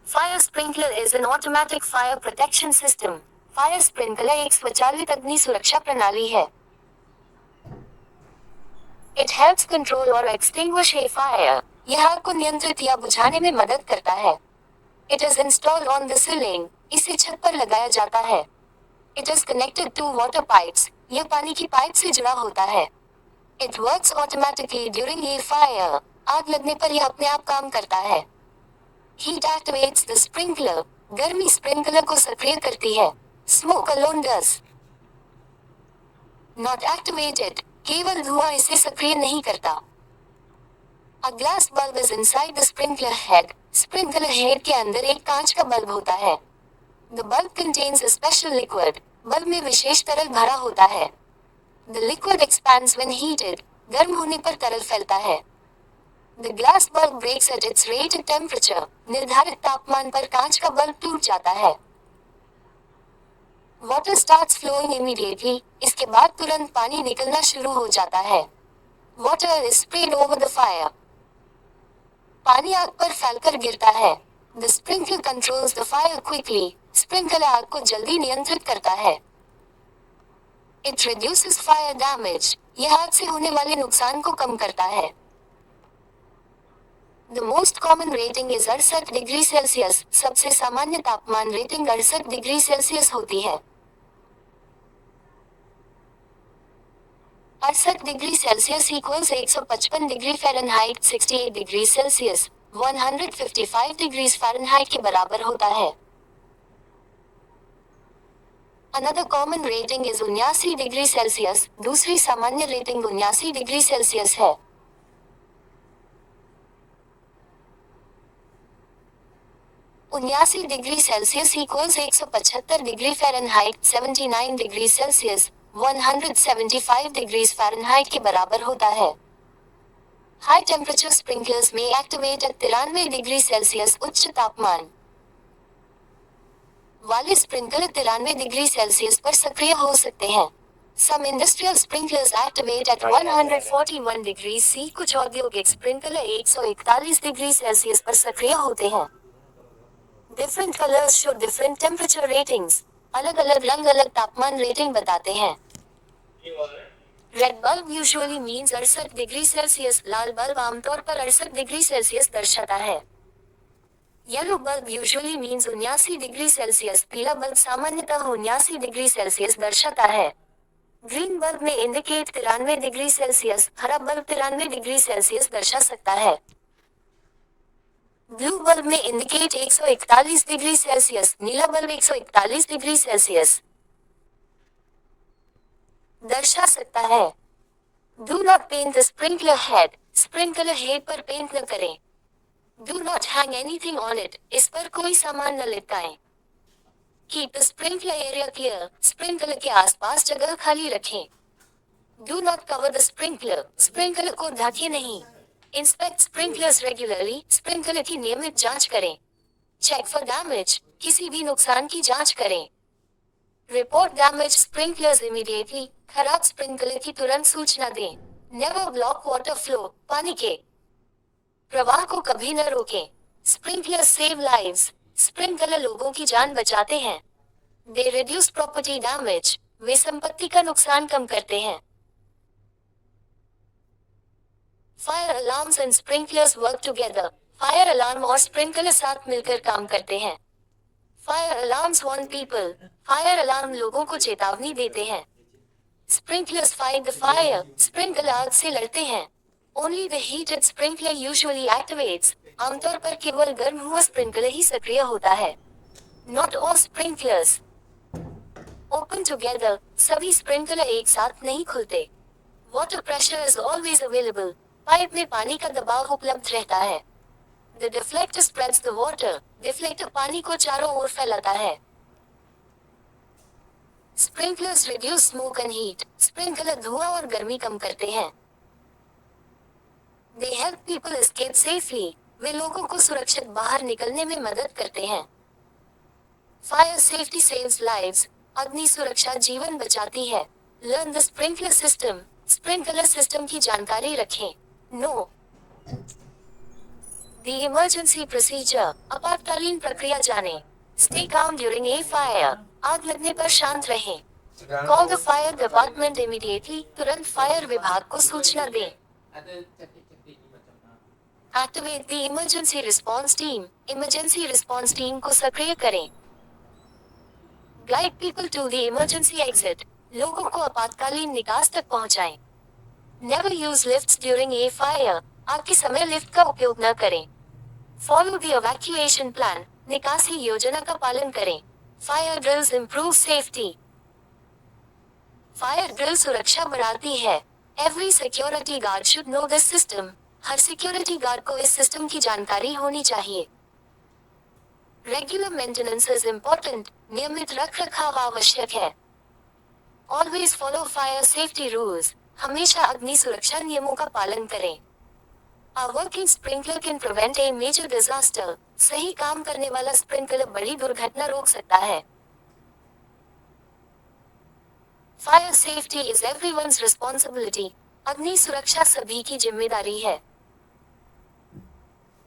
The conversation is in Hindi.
Fire sprinkler is an automatic fire protection system. Fire sprinkler एक स्वचालित अग्नि सुरक्षा प्रणाली है. It helps control or extinguish a fire. यह आग को नियंत्रित या बुझाने में मदद करता है. It is installed on the ceiling. इसे छत पर लगाया जाता है. It is connected to water pipes. यह पानी की पाइप से जुड़ा होता है. It works automatically during a fire. आग लगने पर यह अपने आप काम करता है. Heat activates the sprinkler. गर्मी स्प्रिंकलर को सक्रिय करती है. Smoke alone does not activate it. केवल धुआं इसे सक्रिय नहीं करता. A glass bulb is inside the sprinkler head. Sprinkler head के अंदर एक कांच का बल्ब होता है. The bulb contains a special liquid. Bulb में विशेष तरल भरा होता है. The liquid expands when heated. गर्म होने पर तरल फैलता है. The glass bulb breaks at its rated temperature. निर्धारित तापमान पर कांच का बल्ब टूट जाता है. Water starts flowing immediately. इसके बाद तुरंत पानी निकलना शुरू हो जाता है. Water is sprayed over the fire. पानी आग पर फैलकर गिरता है. The sprinkler controls the fire quickly. Sprinkler आग को जल्दी नियंत्रित करता है. It reduces fire damage. यह आग से होने वाले नुकसान को कम करता है. The most common rating is 68 degree Celsius. सबसे सामान्य तापमान रेटिंग 68 डिग्री सेल्सियस होती है. 68 degree Celsius equals 155 degree Fahrenheit 68 degree Celsius 155 degree Fahrenheit के बराबर होता है. Another common rating is 79 degree Celsius. दूसरी सामान्य रेटिंग 79 डिग्री सेल्सियस है. 79 degree Celsius equals 175 degree Fahrenheit 79 degree Celsius 175 degree Fahrenheit के बराबर होता है. हाई टेम्परेचर स्प्रिंकलर्स में एक्टिवेट एट 93 डिग्री सेल्सियस. उच्च तापमान वाले स्प्रिंकलर 93 डिग्री सेल्सियस पर सक्रिय हो सकते हैं. Some industrial sprinklers activate at 141 degree C. कुछ औद्योगिक स्प्रिंकलर 141 डिग्री सेल्सियस पर सक्रिय होते हैं. Different colors show different temperature ratings. अलग अलग रंग अलग तापमान रेटिंग बताते हैं. Red bulb usually means 68 degree Celsius. लाल बल्ब आमतौर पर 68 डिग्री सेल्सियस दर्शाता है. Yellow bulb usually means 79 degree Celsius. पीला बल्ब सामान्यतः 79 डिग्री सेल्सियस दर्शाता है. ग्रीन बल्ब में इंडिकेट 93 डिग्री सेल्सियस. हरा बल्ब 93 डिग्री सेल्सियस दर्शा सकता है. ब्लू बल्ब में इंडिकेट 141 डिग्री सेल्सियस. नीला बल्ब 141 डिग्री सेल्सियस दर्शा सकता है. Do not paint the sprinkler head. Sprinkler head पर पेंट न करें. Do not hang anything on it. इस पर कोई सामान न लटकाएं. Keep the sprinkler area clear. Sprinkler के आसपास जगह खाली रखें. Do not cover the sprinkler. Sprinkler को ढके नहीं. Inspect sprinklers regularly. स्प्रिंकलर की नियमित जांच करें. Check for damage. किसी भी नुकसान की जांच करें. Report damage sprinklers immediately. खराब स्प्रिंकलर की तुरंत सूचना दें. Never block water flow. पानी के प्रवाह को कभी न रोकें. Sprinkler save lives. स्प्रिंकलर लोगों की जान बचाते हैं. They reduce property damage. वे संपत्ति का नुकसान कम करते हैं. Fire alarms and sprinklers work together. Fire alarm और स्प्रिंकलर साथ मिलकर काम करते हैं. Fire alarms warn people. Fire alarm लोगों को चेतावनी देते हैं. Sprinklers fight the fire. Sprinkler आग से लड़ते हैं. Only the heated sprinkler usually activates. आमतौर पर केवल गर्म हुआ स्प्रिंकलर ही सक्रिय होता है. Not all sprinklers open together. सभी स्प्रिंकलर एक साथ नहीं खुलते. Water pressure is always available. Pipe में पानी का दबाव उपलब्ध रहता है. The deflector spreads the water. Deflector पानी को चारों ओर फैलाता है. Sprinklers reduce smoke and heat. Sprinkler धुआं और गर्मी कम करते हैं. They help people escape safely. वे लोगों को सुरक्षित बाहर निकलने में मदद करते हैं. Fire safety saves lives. अग्नि सुरक्षा जीवन बचाती है. Learn the sprinkler system. Sprinkler system की जानकारी रखें. No The emergency procedure, आपातकालीन प्रक्रिया जाने. Stay calm during a fire. आग लगने पर शांत रहें. Call the fire department immediately. तुरंत फायर विभाग को सूचना दें. Activate the emergency response team. Emergency response team को सक्रिय करें. Guide people to the emergency exit. लोगों को आपातकालीन निकास तक पहुंचाएं. Never use lifts during a fire. आग के समय लिफ्ट का उपयोग न करें. Follow the evacuation plan. निकासी योजना का पालन करें. Fire drills improve safety. Fire drill सुरक्षा बढ़ाती है. Every security guard should know this system. Her security guard को इस सिस्टम की जानकारी होनी चाहिए. Regular maintenance is important. नियमित रखरखाव आवश्यक है. Always follow fire safety rules. हमेशा अग्नि सुरक्षा नियमों का पालन करें. A working sprinkler can prevent a major disaster. सही काम करने वाला स्प्रिंकलर बड़ी दुर्घटना रोक सकता है. Fire safety is everyone's responsibility. अग्नि सुरक्षा सभी की जिम्मेदारी है.